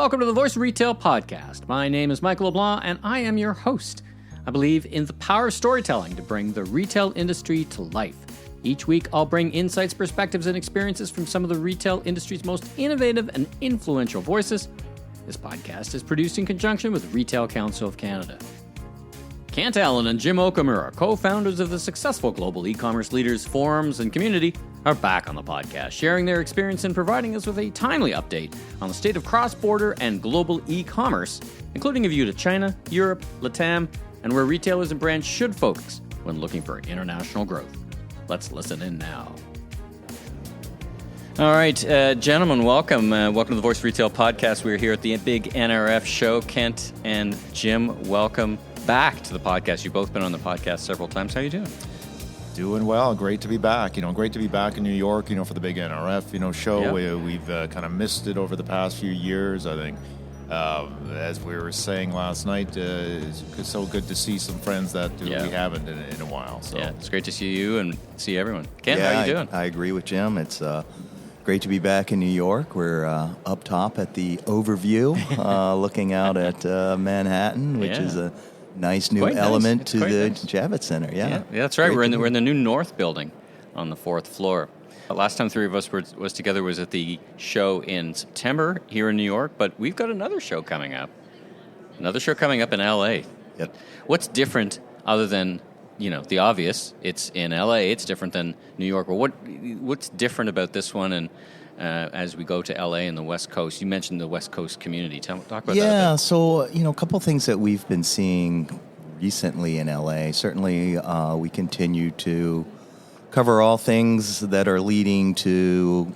welcome to the Voice of Retail podcast. My name is Michael LeBlanc, and I am your host. I believe in the power of storytelling to bring the retail industry to life. Each week, I'll bring insights, perspectives, and experiences from some of the retail industry's most innovative and influential voices. This podcast is produced in conjunction with Retail Council of Canada. Kent Allen and Jim Okamura, co-founders of the successful Global eCommerce Leaders Forums and Community, are back on the podcast, sharing their experience and providing us with a timely update on the state of cross-border and global e-commerce, including a view to China, Europe, LATAM, and where retailers and brands should focus when looking for international growth. Let's listen in now. All right, gentlemen, welcome. Welcome to the Voice of Retail podcast. We're here at the big NRF show. Kent and Jim, welcome back to the podcast. You've both been on the podcast several times. How are you doing? Doing well. Great to be back. Great to be back in New York, for the big NRF, show. Yep. We've kind of missed it over the past few years, I think. As we were saying last night, it's so good to see some friends that we haven't in a while. So. Yeah, it's great to see you and see everyone. Kent, how are you doing? I agree with Jim. It's great to be back in New York. We're up top at the overview, looking out at Manhattan, which is a nice new element to the Javits Center. Yeah, that's right. We're in the new North building on the 4th floor. Last time three of us was together was at the show in September here in New York, but we've got another show coming up. Another show coming up in LA. Yep. What's different other than, the obvious? It's in LA. It's different than New York. Well, what's different about this one? And as we go to LA and the West Coast, you mentioned the West Coast community. Talk about that. Yeah, so, a couple things that we've been seeing recently in LA. Certainly, we continue to cover all things that are leading to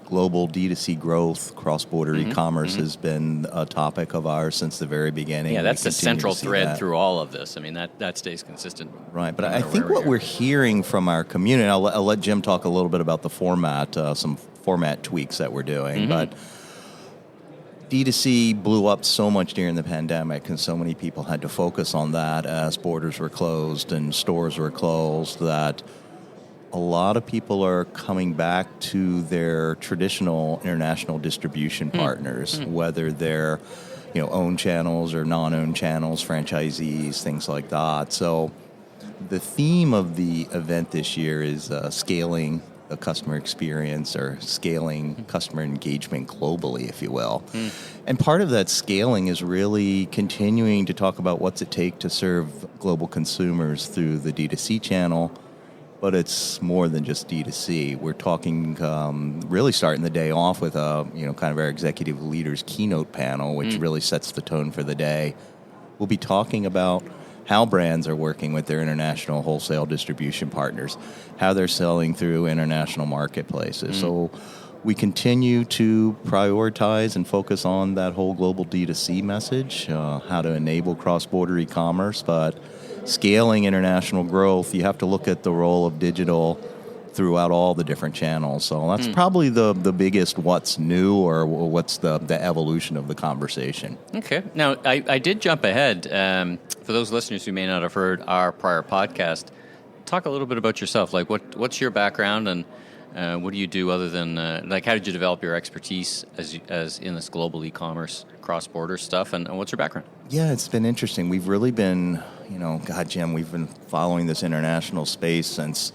global D2C growth. Cross-border e-commerce has been a topic of ours since the very beginning. Yeah, that's the central thread through all of this. I mean, that stays consistent. Right, but I think what we're hearing from our community, I'll let Jim talk a little bit about the format, some format tweaks that we're doing, but D2C blew up so much during the pandemic, and so many people had to focus on that as borders were closed and stores were closed, that a lot of people are coming back to their traditional international distribution partners, whether they're owned channels or non-owned channels, franchisees, things like that. So the theme of the event this year is scaling the customer experience, or scaling customer engagement globally, if you will. And part of that scaling is really continuing to talk about what's it take to serve global consumers through the D2C channel. But it's more than just D2C. We're talking, really starting the day off with kind of our executive leaders keynote panel, which really sets the tone for the day. We'll be talking about how brands are working with their international wholesale distribution partners, how they're selling through international marketplaces. So we continue to prioritize and focus on that whole global D2C message, how to enable cross-border e-commerce, but scaling international growth, you have to look at the role of digital throughout all the different channels. So that's probably the biggest what's new, or what's the evolution of the conversation. Okay. Now, I did jump ahead. For those listeners who may not have heard our prior podcast, talk a little bit about yourself. Like, what's your background, and what do you do other than, how did you develop your expertise as in this global e-commerce cross-border stuff, and what's your background? Yeah, it's been interesting. We've really been, Jim, we've been following this international space since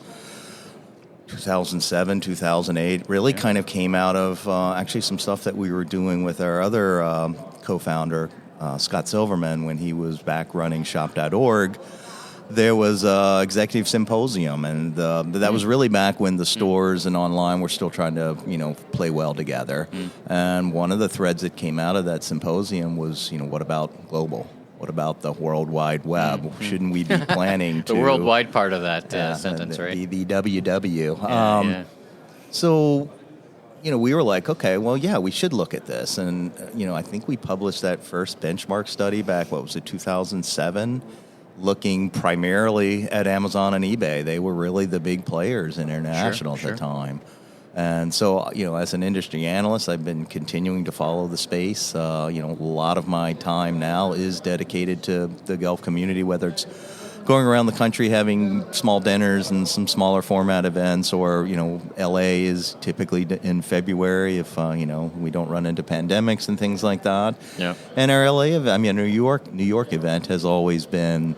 2007, 2008. Really kind of came out of actually some stuff that we were doing with our other co-founder, Scott Silverman, when he was back running shop.org. There was an executive symposium, and that was really back when the stores and online were still trying to, play well together. And one of the threads that came out of that symposium was, what about global? What about the World Wide Web? Shouldn't we be planning to... The worldwide part of that sentence, right? The WW. So, we were like, okay, well, yeah, we should look at this. And, I think we published that first benchmark study back, 2007? Looking primarily at Amazon and eBay. They were really the big players in international at the time. And so, as an industry analyst, I've been continuing to follow the space. A lot of my time now is dedicated to the Gulf community, whether it's going around the country having small dinners and some smaller format events, or, LA is typically in February if, we don't run into pandemics and things like that. Yeah. And our LA event, New York event has always been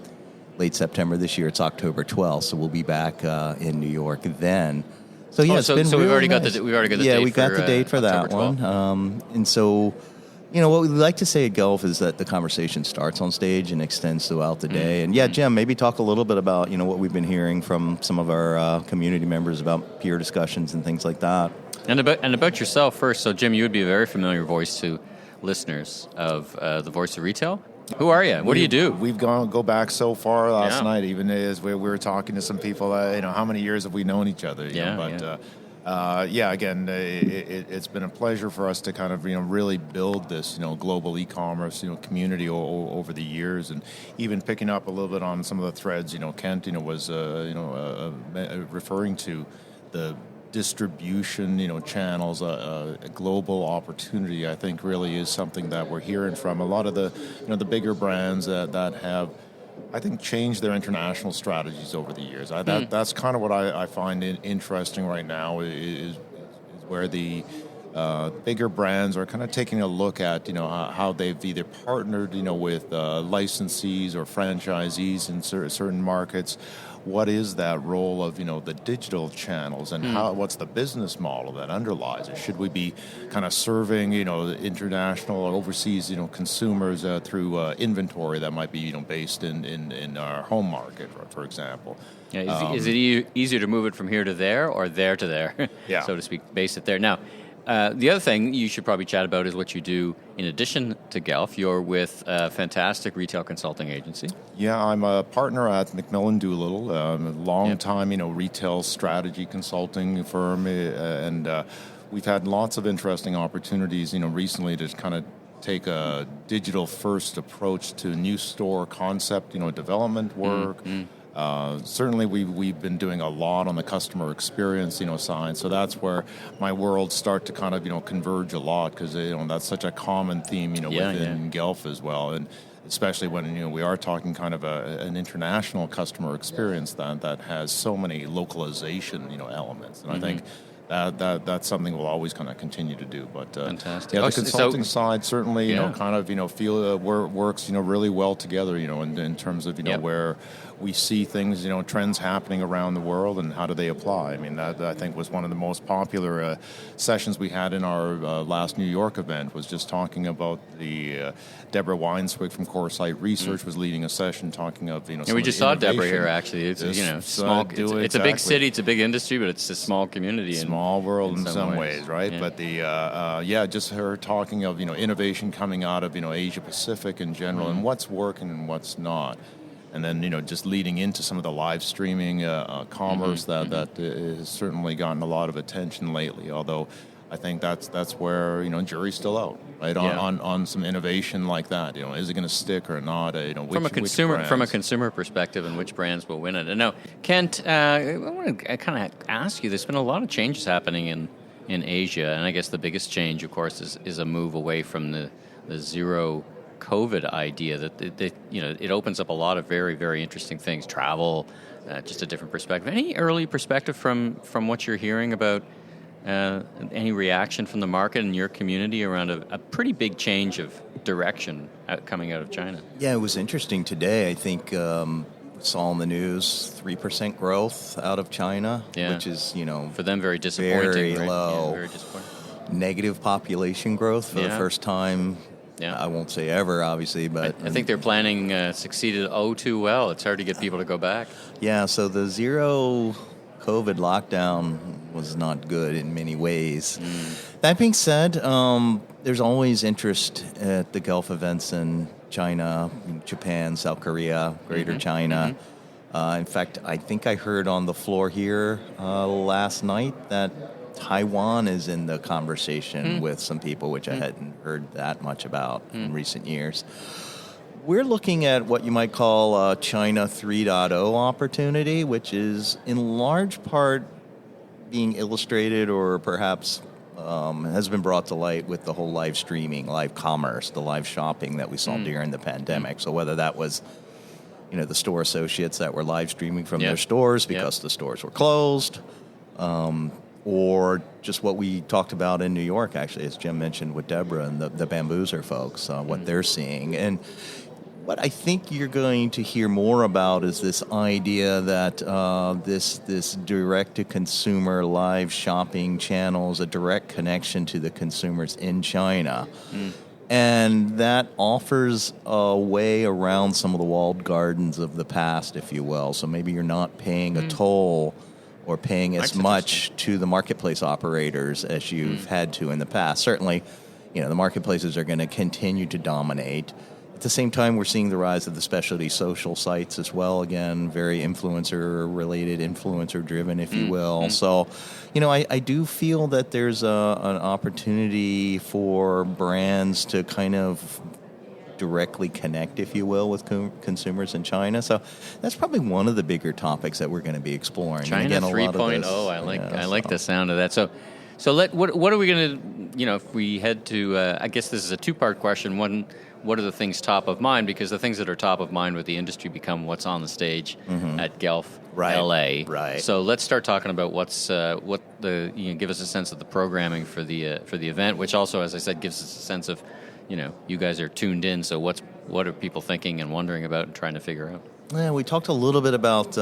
late September. This year it's October 12th, so we'll be back in New York then. So yeah, it's been so really we've already nice. got the we got the date for that October 12th. one. And so, what we like to say at Guelph is that the conversation starts on stage and extends throughout the day. And Jim, maybe talk a little bit about what we've been hearing from some of our community members about peer discussions and things like that. And about yourself first. So Jim, you would be a very familiar voice to listeners of the Voice of Retail. Who are you? What do you do? We've go back so far last night, even as we were talking to some people. How many years have we known each other? Again, it's been a pleasure for us to kind of really build this global e-commerce community over the years, and even picking up a little bit on some of the threads. Kent was referring to the distribution, channels, a global opportunity. I think really is something that we're hearing from a lot of the, the bigger brands that have, I think, changed their international strategies over the years. That's kind of what I find interesting right now is where the bigger brands are kind of taking a look at, how they've either partnered, with licensees or franchisees in certain markets. What is that role of the digital channels, and what's the business model that underlies it? Should we be kind of serving international or overseas consumers through inventory that might be based in our home market, for example? Yeah, is it easier to move it from here to there or there to there, so to speak, base it there? Now, the other thing you should probably chat about is what you do in addition to Guelph. You're with a fantastic retail consulting agency. Yeah, I'm a partner at McMillan Doolittle, a long-time, retail strategy consulting firm, and we've had lots of interesting opportunities, recently to kind of take a digital-first approach to new store concept, development work. Certainly, we've been doing a lot on the customer experience, side. So that's where my worlds start to kind of, converge a lot, because that's such a common theme, within Guelph as well, and especially when we are talking kind of an international customer experience that has so many localization, elements, and I think. That's something we'll always kind of continue to do. But fantastic. The consulting side certainly, kind of feel works really well together. In terms of where we see things, trends happening around the world, and how do they apply. I mean, that I think was one of the most popular sessions we had in our last New York event. Was just talking about the Deborah Weinswig from Coresight Research was leading a session talking of we just saw Deborah here actually. It's small. It's a big city. It's a big industry, but it's a small community. Small world in some ways, right? Yeah. But the just her talking of innovation coming out of Asia Pacific in general, and what's working and what's not, and then just leading into some of the live streaming commerce that has certainly gotten a lot of attention lately. Although I think that's where jury's still out, right? On some innovation like that. Is it going to stick or not? From a consumer perspective, and which brands will win it. And now, Kent, I want to kind of ask you. There's been a lot of changes happening in Asia, and I guess the biggest change, of course, is a move away from the zero COVID idea. That it opens up a lot of very, very interesting things. Travel, just a different perspective. Any early perspective from what you're hearing about? Any reaction from the market and your community around a pretty big change of direction coming out of China? Yeah, it was interesting today. I think saw in the news 3% growth out of China, which is for them very disappointing, very right? low. Yeah, very disappointing. Negative population growth for the first time. Yeah. I won't say ever, obviously, but I think their planning succeeded too well. It's hard to get people to go back. Yeah, so the zero COVID lockdown was not good in many ways. That being said, there's always interest at the Guelph events in China, Japan, South Korea, Greater China. In fact, I think I heard on the floor here last night that Taiwan is in the conversation with some people, which I hadn't heard that much about in recent years. We're looking at what you might call China 3.0 opportunity, which is in large part being illustrated or perhaps has been brought to light with the whole live streaming, live commerce, the live shopping that we saw during the pandemic. So whether that was, the store associates that were live streaming from their stores because the stores were closed, or just what we talked about in New York, actually, as Jim mentioned with Deborah and the Bamboozer folks, what they're seeing. And what I think you're going to hear more about is this idea that this direct-to-consumer live shopping channel is a direct connection to the consumers in China. And that offers a way around some of the walled gardens of the past, if you will. So maybe you're not paying a toll or paying as much to the marketplace operators as you've had to in the past. Certainly, the marketplaces are going to continue to dominate. At the same time, we're seeing the rise of the specialty social sites as well. Again, very influencer-related, influencer-driven, if you will. So, I do feel that there's an opportunity for brands to kind of directly connect, if you will, with consumers in China. So that's probably one of the bigger topics that we're going to be exploring. China 3.0. I like the sound of that. So what are we going to, if we head to, I guess this is a two-part question. One, what are the things top of mind? Because the things that are top of mind with the industry become what's on the stage at Guelph, LA. Right. So let's start talking about give us a sense of the programming for the event, which also, as I said, gives us a sense of, you guys are tuned in. So what are people thinking and wondering about and trying to figure out? Yeah, we talked a little bit about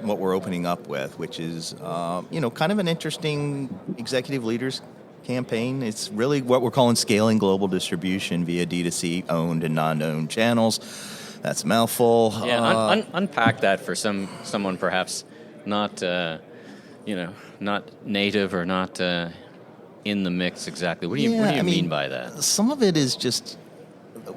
what we're opening up with, which is, kind of an interesting executive leaders campaign. It's really what we're calling scaling global distribution via D2C owned and non-owned channels. That's a mouthful. Yeah, unpack that for someone perhaps not, not native or not in the mix exactly. What do you mean by that? Some of it is just,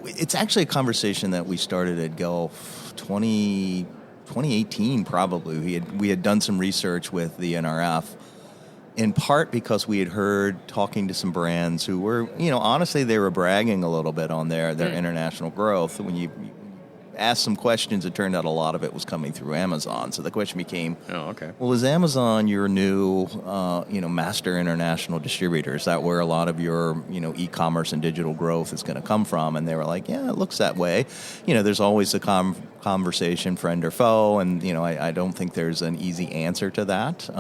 it's actually a conversation that we started at Gulf 2018 probably. We had done some research with the NRF, in part because we had heard talking to some brands who were, honestly, they were bragging a little bit on their international growth. When you asked some questions, it turned out a lot of it was coming through Amazon. So the question became, well, is Amazon your new, master international distributor? Is that where a lot of your, e-commerce and digital growth is going to come from? And they were like, yeah, it looks that way. There's always a conversation, friend or foe, and I don't think there's an easy answer to that.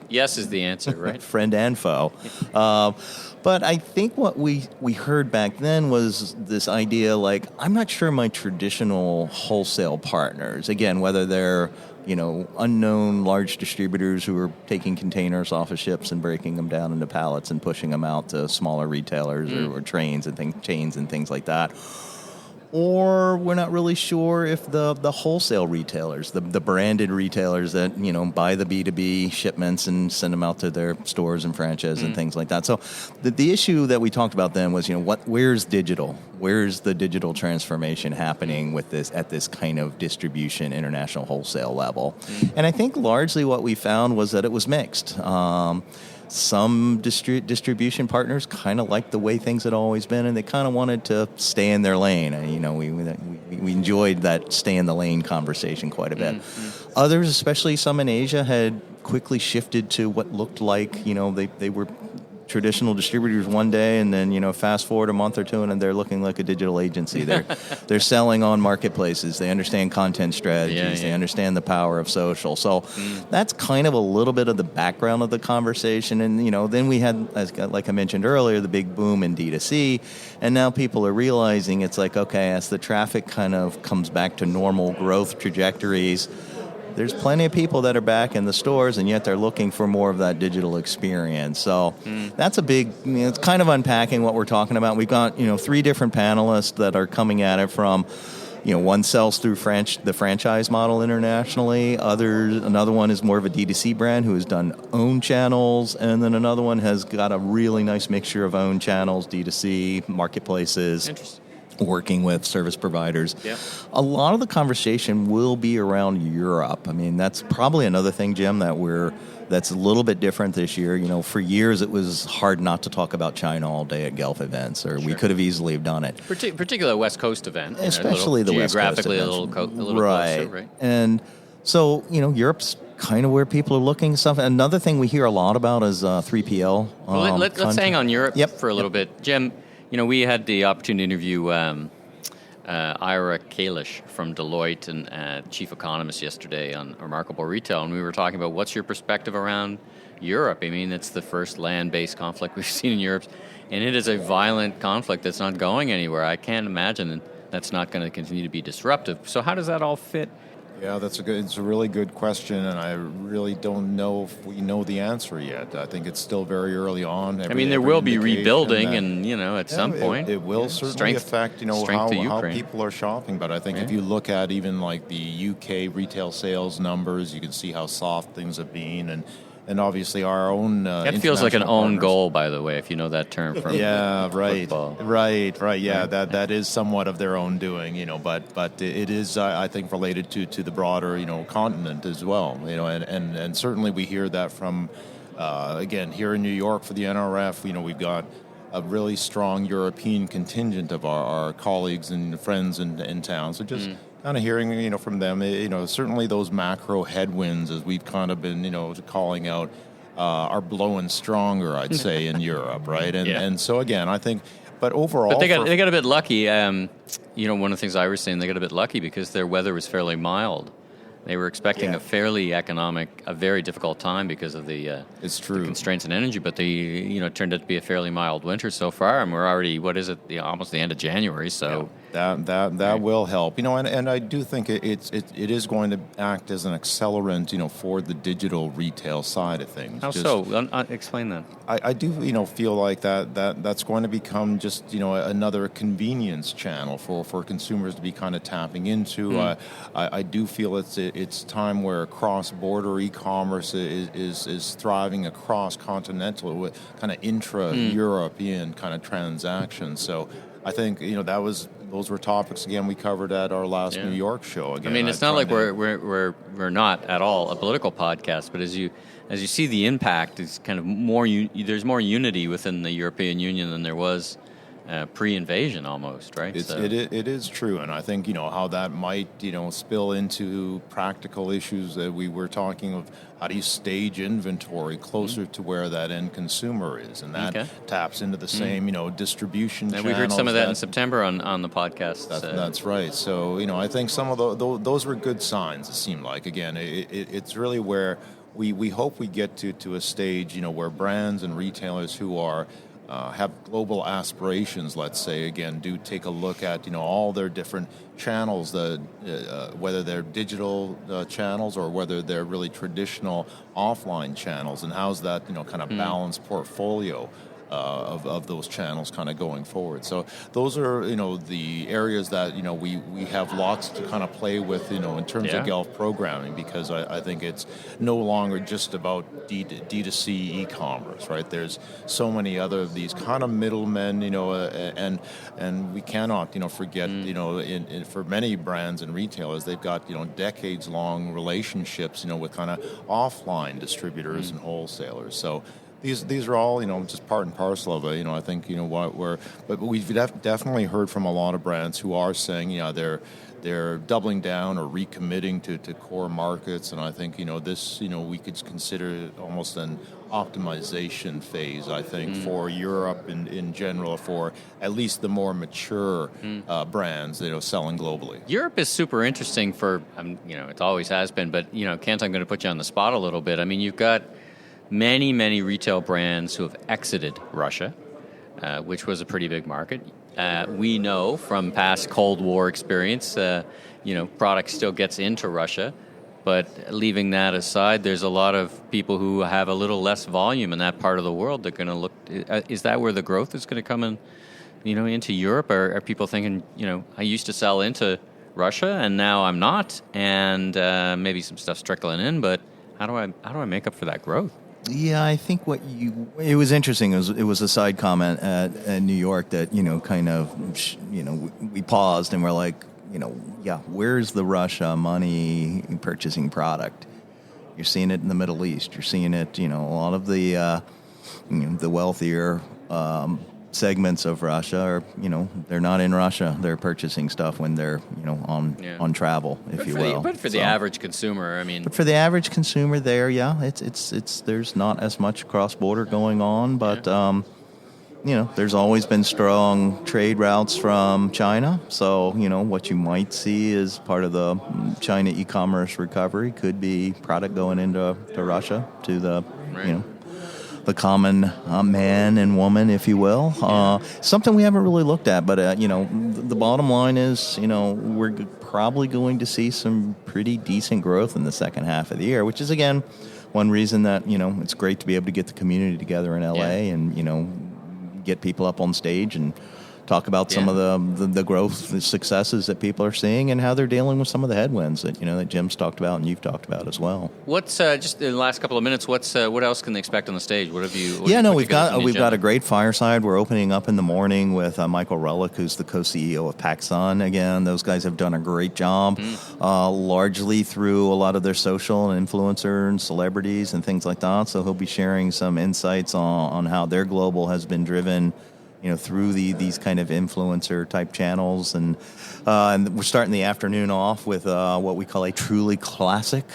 Yes is the answer, right? Friend and foe. But I think what we heard back then was this idea, like, I'm not sure my traditional wholesale partners, again, whether they're unknown large distributors who are taking containers off of ships and breaking them down into pallets and pushing them out to smaller retailers or chains and things like that. Or we're not really sure if the wholesale retailers, the branded retailers that, buy the B2B shipments and send them out to their stores and franchises and things like that. So the issue that we talked about then was, where's digital? Where's the digital transformation happening with this at this kind of distribution, international wholesale level? And I think largely what we found was that it was mixed. Some distribution partners kind of liked the way things had always been, and they kind of wanted to stay in their lane. And, we enjoyed that stay in the lane conversation quite a bit. Others, especially some in Asia, had quickly shifted to what looked like, they were traditional distributors one day, and then fast forward a month or two, and they're looking like a digital agency. They're selling on marketplaces. They understand content strategies. They understand the power of social. So that's kind of a little bit of the background of the conversation. And then we had, like I mentioned earlier, the big boom in D2C, and now people are realizing it's like, okay, as the traffic kind of comes back to normal growth trajectories, there's plenty of people that are back in the stores, and yet they're looking for more of that digital experience. So that's a big, it's kind of unpacking what we're talking about. We've got, 3 different panelists that are coming at it from, one sells through the franchise model internationally. Another one is more of a D2C brand who has done own channels. And then another one has got a really nice mixture of own channels, D2C, marketplaces. Interesting. Working with service providers. Yep. A lot of the conversation will be around Europe. I mean, that's probably another thing, Jim, that's a little bit different this year. For years it was hard not to talk about China all day at Gulf events, or we could have easily have done it. Particular West Coast event. Especially the West Coast geographically a little closer, right? And so, Europe's kind of where people are looking. Another thing we hear a lot about is 3PL. Well, let's hang on Europe for a little bit. Jim, we had the opportunity to interview Ira Kalish from Deloitte and chief economist yesterday on Remarkable Retail, and we were talking about what's your perspective around Europe. I mean, it's the first land-based conflict we've seen in Europe, and it is a violent conflict that's not going anywhere. I can't imagine that's not going to continue to be disruptive. So how does that all fit? Yeah, it's a really good question, and I really don't know if we know the answer yet. I think it's still very early on. There will be rebuilding, and at some point it will certainly affect how people are shopping. But I think if you look at even like the UK retail sales numbers, you can see how soft things have been, and obviously our own. That feels like an own goal, by the way, if you know that term from football. Right. Yeah, that is somewhat of their own doing, but it is, I think, related to the broader, continent as well, and certainly we hear that from, again, here in New York for the NRF, we've got a really strong European contingent of our colleagues and friends in town. So just kind of hearing, from them, certainly those macro headwinds, as we've kind of been, calling out, are blowing stronger, I'd say, in Europe, right? And so again, I think, but overall, but they got a bit lucky. One of the things I was saying, they got a bit lucky because their weather was fairly mild. They were expecting a very difficult time because of the constraints in energy, but it turned out to be a fairly mild winter so far, and we're already, almost the end of January, so... That will help, and I do think it is going to act as an accelerant, for the digital retail side of things. How so? Explain that. I do, feel like that's going to become just, another convenience channel for consumers to be kind of tapping into. I do feel it's time where cross-border e-commerce is thriving across continental with kind of intra-European kind of transactions. So I think, those were topics, again, we covered at our last New York show. Again, it's not like we're not at all a political podcast, but as you see the impact, it's kind of there's more unity within the European Union than there was pre-invasion almost, right? It is true, and I think, how that might, spill into practical issues that we were talking of. How do you stage inventory closer to where that end consumer is? And that taps into the same, distribution channels. And we heard some of that in September on the podcast. That's right. So, I think some of those were good signs, it seemed like. Again, it's really where we hope we get to a stage, where brands and retailers who are have global aspirations, let's say, again, do take a look at, all their different channels, whether they're digital channels or whether they're really traditional offline channels, and how's that, kind of balanced portfolio of those channels kind of going forward. So those are, the areas that, we have lots to kind of play with, in terms of Gulf programming, because I think it's no longer just about D2C e-commerce, right? There's so many other of these kind of middlemen, and we cannot, forget, for many brands and retailers, they've got, decades-long relationships, with kind of offline distributors and wholesalers. So these are all, just part and parcel of it. I think, but we've definitely heard from a lot of brands who are saying, they're doubling down or recommitting to core markets, and I think, this, we could consider almost an optimization phase, I think, for Europe in general, for at least the more mature brands, selling globally. Europe is super interesting for, it always has been, but, Kent, I'm going to put you on the spot a little bit. I mean, you've got many, many retail brands who have exited Russia, which was a pretty big market. We know from past Cold War experience, product still gets into Russia, but leaving that aside, there's a lot of people who have a little less volume in that part of the world. They're going to look. Is that where the growth is going to come in? Into Europe? Or are people thinking, I used to sell into Russia and now I'm not, and maybe some stuff's trickling in, but how do I make up for that growth? Yeah, I think it was interesting. It was a side comment at New York that, we paused and we're like, where's the Russia money purchasing product? You're seeing it in the Middle East. You're seeing it, a lot of the wealthier segments of Russia are, they're not in Russia. They're purchasing stuff when they're, on travel, if you will. But for the average consumer, But for the average consumer there, it's there's not as much cross-border going on, but, there's always been strong trade routes from China. So, what you might see as part of the China e-commerce recovery could be product going into Russia to the, Right. The common man and woman, if you will. Something we haven't really looked at, but, the bottom line is, we're probably going to see some pretty decent growth in the second half of the year, which is, again, one reason that, it's great to be able to get the community together in LA and, get people up on stage and talk about some of the growth, the successes that people are seeing, and how they're dealing with some of the headwinds that that Jim's talked about and you've talked about as well. What's just in the last couple of minutes? What else can they expect on the stage? What have you? We've got a great fireside. We're opening up in the morning with Michael Relic, who's the co-CEO of PacSun. Again, those guys have done a great job, largely through a lot of their social and influencer and celebrities and things like that. So he'll be sharing some insights on how their global has been driven, through these kind of influencer type channels, and we're starting the afternoon off with what we call a truly classic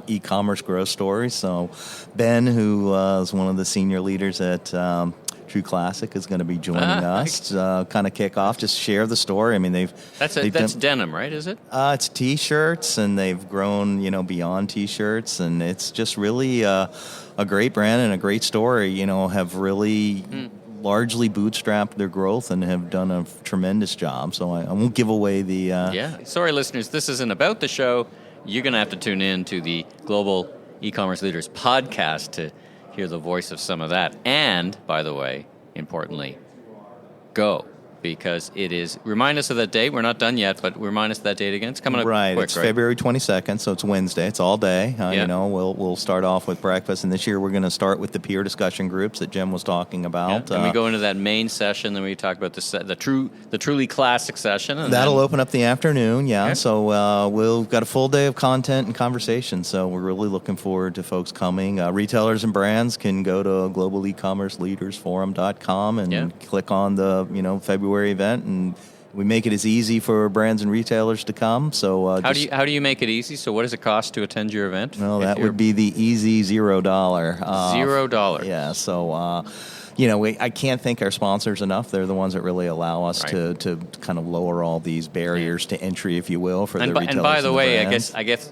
e-commerce growth story. So Ben, who is one of the senior leaders at True Classic, is going to be joining us to kind of kick off, just share the story. I mean, that's denim, right? Is it? It's T-shirts, and they've grown, beyond T-shirts, and it's just really a great brand and a great story. Have really largely bootstrapped their growth and have done a tremendous job. So I won't give away the... Sorry, listeners, this isn't about the show. You're going to have to tune in to the Global E-commerce Leaders podcast to hear the voice of some of that. And, by the way, importantly, go. Because it is, remind us of that date. We're not done yet, but remind us of that date again. It's coming up quick, It's February 22nd, so it's Wednesday. It's all day. We'll start off with breakfast, and this year we're going to start with the peer discussion groups that Jim was talking about. And we go into that main session, then we talk about the truly classic session. And that'll open up the afternoon, So we've got a full day of content and conversation, so we're really looking forward to folks coming. Retailers and brands can go to globalecommerceleadersforum.com and click on the February event, and we make it as easy for brands and retailers to come. So how do you make it easy? So what does it cost to attend your event? Well, that would be the easy $0. $0. Yeah. So I can't thank our sponsors enough. They're the ones that really allow us to kind of lower all these barriers to entry, if you will, for the retailers. And by the way, brands. I guess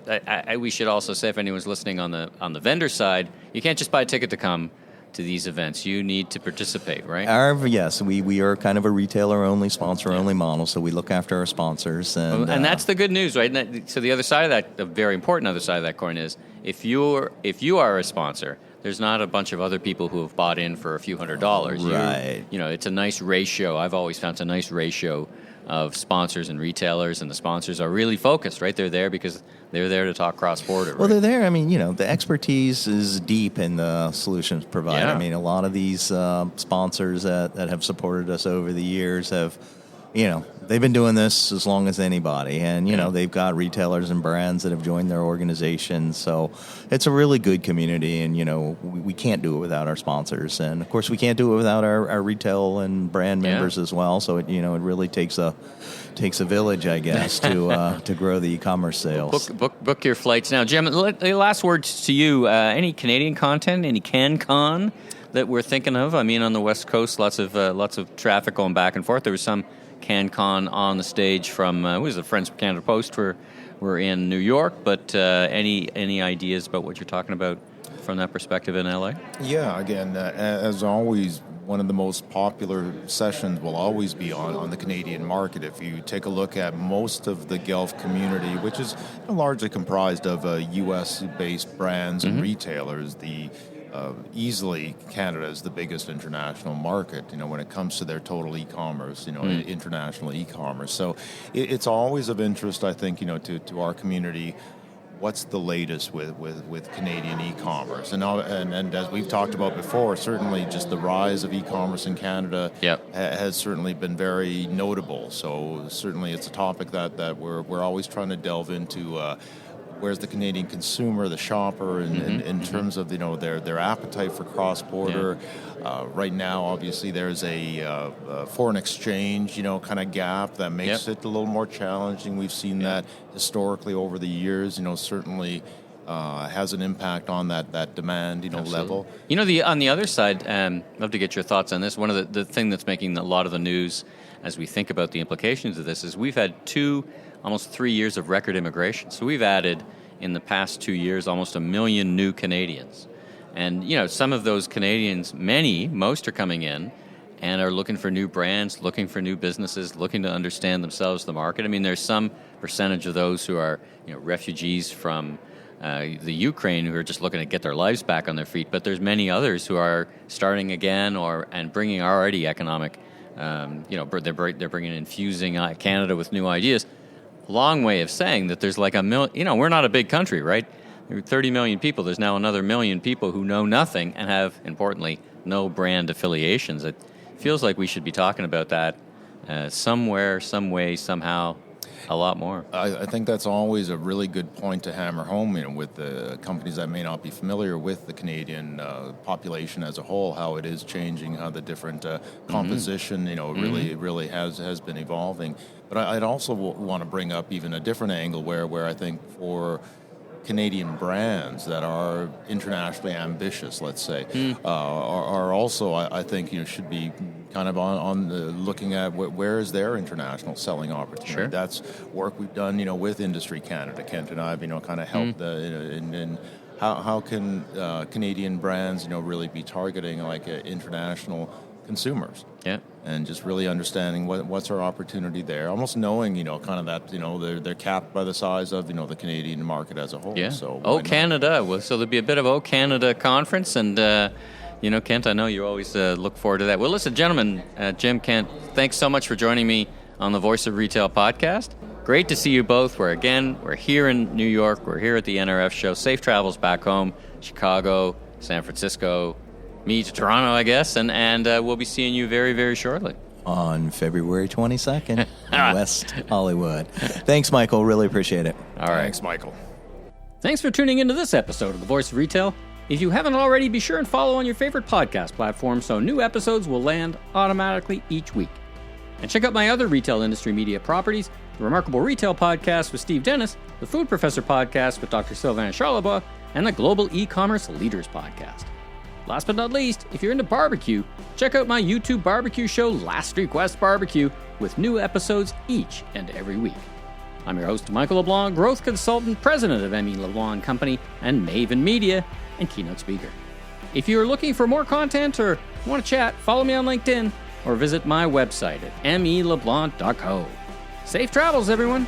we should also say, if anyone's listening on the vendor side, you can't just buy a ticket to come to these events. You need to participate, right? Yes, we are kind of a retailer-only, sponsor-only model, so we look after our sponsors. And that's the good news, right? So the other side of that, the very important other side of that coin is, if you are a sponsor, there's not a bunch of other people who have bought in for a few $100s. Right. It's a nice ratio. I've always found it's a nice ratio of sponsors and retailers, and the sponsors are really focused, right? They're there because they're there to talk cross-border. Right? Well, they're there. I mean, the expertise is deep in the solutions provided. Yeah. I mean, a lot of these sponsors that have supported us over the years have, they've been doing this as long as anybody. And, they've got retailers and brands that have joined their organization. So it's a really good community. And, we can't do it without our sponsors. And, of course, we can't do it without our retail and brand members as well. So, it really takes a village, I guess, to grow the e-commerce sales. Book your flights now. Jim, last words to you. Any Canadian content, any CanCon that we're thinking of? I mean, on the West Coast, lots of traffic going back and forth. There was some CanCon on the stage from the Friends of Canada Post were in New York, but any ideas about what you're talking about from that perspective in LA? Yeah, again, as always, one of the most popular sessions will always be on the Canadian market. If you take a look at most of the Guelph community, which is largely comprised of U.S.-based brands and retailers, easily Canada is the biggest international market, when it comes to their total e-commerce, international e-commerce. So it's always of interest, I think, to our community. What's the latest with Canadian e-commerce? And as we've talked about before, certainly just the rise of e-commerce in Canada has certainly been very notable. So certainly it's a topic that we're always trying to delve into. Where's the Canadian consumer, the shopper, in terms of their appetite for cross-border? Right now, obviously, there's a foreign exchange kind of gap that makes it a little more challenging. We've seen that historically over the years. Certainly has an impact on that demand, level. On the other side, love to get your thoughts on this. One of the thing that's making a lot of the news as we think about the implications of this is we've had almost 3 years of record immigration. So we've added in the past 2 years almost 1 million new Canadians. And, some of those Canadians, most are coming in and are looking for new brands, looking for new businesses, looking to understand themselves, the market. I mean, there's some percentage of those who are, refugees from the Ukraine who are just looking to get their lives back on their feet. But there's many others who are starting again and bringing already economic, they're bringing infusing Canada with new ideas. Long way of saying that there's like we're not a big country, right? There are 30 million people. There's now another million people who know nothing and have, importantly, no brand affiliations. It feels like we should be talking about that somewhere, some way, somehow, a lot more. I think that's always a really good point to hammer home, with the companies that may not be familiar with the Canadian population as a whole, how it is changing, how the different composition, really has been evolving. But I'd also want to bring up even a different angle where I think for Canadian brands that are internationally ambitious, let's say, are also, I think, should be kind of on the looking at where is their international selling opportunity. Sure. That's work we've done, with Industry Canada. Kent and I have, kind of helped in how can Canadian brands, really be targeting like international consumers. Yeah. And just really understanding what's our opportunity there, almost knowing, kind of that, they're capped by the size of, the Canadian market as a whole. Yeah. So Canada. Well, so there'll be a bit of Canada conference, and Kent, I know you always look forward to that. Well, listen, gentlemen, Jim, Kent, thanks so much for joining me on the Voice of Retail podcast. Great to see you both. We're here in New York. We're here at the NRF show. Safe travels back home, Chicago, San Francisco, me to Toronto, I guess, and we'll be seeing you very, very shortly. On February 22nd in West Hollywood. Thanks, Michael. Really appreciate it. All right. Thanks, Michael. Thanks for tuning into this episode of The Voice of Retail. If you haven't already, be sure and follow on your favorite podcast platform so new episodes will land automatically each week. And check out my other retail industry media properties, the Remarkable Retail Podcast with Steve Dennis, the Food Professor Podcast with Dr. Sylvain Charlebois, and the Global eCommerce Leaders Podcast. Last but not least, if you're into barbecue, check out my YouTube barbecue show, Last Request Barbecue, with new episodes each and every week. I'm your host, Michael LeBlanc, growth consultant, president of ME LeBlanc Company, and Maven Media, and keynote speaker. If you are looking for more content or want to chat, follow me on LinkedIn or visit my website at meleblanc.co. Safe travels, everyone!